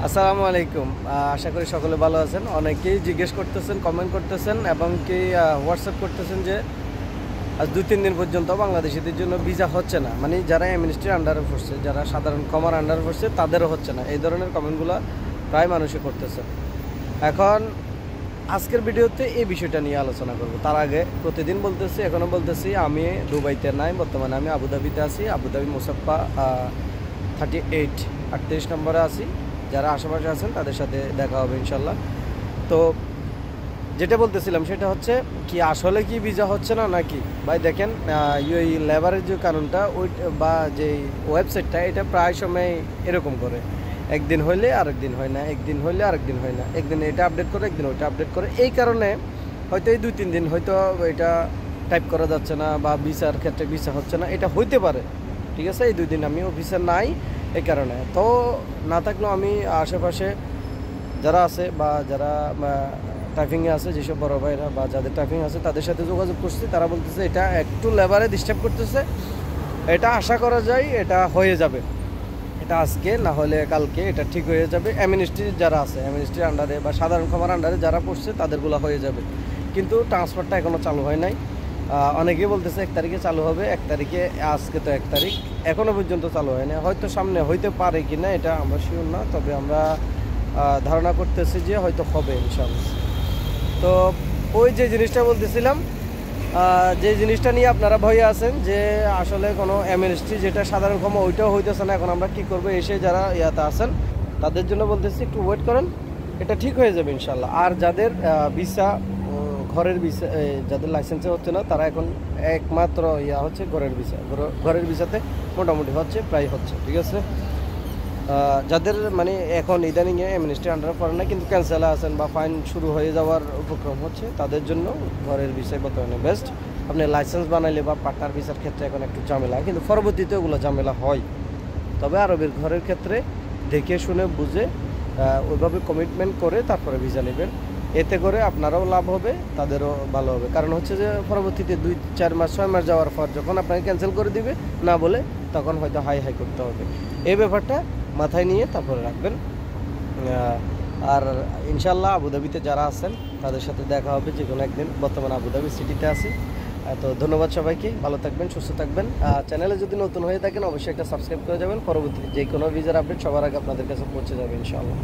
আসসালামু আলাইকুম। আশা করি সকলে ভালো আছেন। অনেকেই জিজ্ঞেস করতেছেন, কমেন্ট করতেছেন এবং কি হোয়াটসঅ্যাপ করতেছেন যে আজ ২-৩ দিন পর্যন্ত বাংলাদেশিদের জন্য ভিসা হচ্ছে না। মানে যারা অ্যামনেস্টির আন্ডারে পড়ছে, যারা সাধারণ কমার আন্ডারে পড়ছে তাদেরও হচ্ছে না। এই ধরনের কমেন্টগুলো প্রায় মানুষই করতেছে। এখন আজকের ভিডিওতে এই বিষয়টা নিয়ে আলোচনা করব। তার আগে প্রতিদিন বলতেছি, এখনও বলতেছি, আমি দুবাইতে নাই, বর্তমানে আমি আবুধাবিতে আছি। আবুধাবি মুসাফা 38 নম্বরে আছি। যারা আশেপাশে আছেন তাদের সাথে দেখা হবে ইনশাল্লাহ। তো যেটা বলতেছিলাম সেটা হচ্ছে কি, আসলে কি ভিসা হচ্ছে না নাকি? ভাই দেখেন, এই লেবারের যে কারণটা ওই বা যে ওয়েবসাইটটা, এটা প্রায় সময় এরকম করে, একদিন হইলে আরেক দিন হয় না, একদিন হইলে আরেক দিন হয় না, একদিন এটা আপডেট করে, একদিন ওইটা আপডেট করে। এই কারণে হয়তো এই 2-3 দিন হয়তো এটা টাইপ করা যাচ্ছে না বা ভিসার ক্ষেত্রে ভিসা হচ্ছে না, এটা হইতে পারে। ঠিক আছে, এই 2 দিন আমি অফিসে নাই, এই কারণে। তো না থাকলেও আমি আশেপাশে যারা আছে বা যারা টাইপিংয়ে আছে, যেসব বড় ভাইরা বা যাদের টাইপিং আছে তাদের সাথে যোগাযোগ করছি। তারা বলতেছে এটা একটু লেবারে ডিস্টার্ব করতেছে, এটা আশা করা যায় এটা হয়ে যাবে, এটা আজকে না হলে কালকে এটা ঠিক হয়ে যাবে। অ্যামনেস্টি যারা আছে, অ্যামনেস্টির আন্ডারে বা সাধারণ ক্ষমার আন্ডারে যারা পড়ছে তাদেরগুলো হয়ে যাবে, কিন্তু ট্রান্সফারটা এখনও চালু হয় নাই। অনেকেই বলতেছে 1 তারিখে চালু হবে, 1 তারিখে, আজকে তো 1 তারিখ, এখনও পর্যন্ত চালু হয় না। হয়তো সামনে হইতে পারে কি না এটা আমরা শিওর না, তবে আমরা ধারণা করতেছি যে হয়তো হবে ইনশাআল্লাহ। তো ওই যে জিনিসটা বলতেছিলাম, যে জিনিসটা নিয়ে আপনারা ভয়ে আছেন যে আসলে কোনো অ্যামনেস্টি যেটা সাধারণ ক্ষমা ওইটাও হইতেছে না, এখন আমরা কি করবো, এসে যারা ইয়াতে আছেন তাদের জন্য বলতেছি একটু ওয়েট করেন, এটা ঠিক হয়ে যাবে ইনশাল্লাহ। আর যাদের ভিসা, ঘরের ভিসা, যাদের লাইসেন্সে হচ্ছে না, তারা এখন একমাত্র ইয়া হচ্ছে ঘরের ভিসা। ঘরের ভিসাতে মোটামুটি হচ্ছে, প্রায় হচ্ছে, ঠিক আছে। যাদের মানে এখন ইদানিংয়ে অ্যামনেস্টির আন্ডারে পড়ে না কিন্তু ক্যান্সেলে আছেন বা ফাইন শুরু হয়ে যাওয়ার উপক্রম হচ্ছে, তাদের জন্য ঘরের ভিসায় বর্তমানে বেস্ট। আপনি লাইসেন্স বানাইলে বা পার্টনার ভিসার ক্ষেত্রে এখন একটু ঝামেলা, কিন্তু পরবর্তীতে ওগুলো ঝামেলা হয়। তবে আরবের ঘরের ক্ষেত্রে দেখে শুনে বুঝে ওইভাবে কমিটমেন্ট করে তারপরে ভিসা নেবেন, এতে করে আপনারাও লাভ হবে, তাদেরও ভালো হবে। কারণ হচ্ছে যে পরবর্তীতে 2-4 মাস 6 মাস যাওয়ার পর যখন আপনাকে ক্যান্সেল করে দিবে না বলে, তখন হয়তো হাই করতে হবে। এই ব্যাপারটা মাথায় নিয়ে তারপরে রাখবেন। আর ইনশাল্লাহ আবুধাবিতে যারা আছেন তাদের সাথে দেখা হবে যে কোনো একদিন। বর্তমানে আবুধাবি সিটিতে আছি। তো ধন্যবাদ সবাইকে, ভালো থাকবেন, সুস্থ থাকবেন। চ্যানেলে যদি নতুন হয়ে থাকেন অবশ্যই একটা সাবস্ক্রাইব করে যাবেন, পরবর্তীতে যে কোনো ভিসার আপডেট সবার আগে আপনাদের কাছে পৌঁছে যাবে ইনশাআল্লাহ।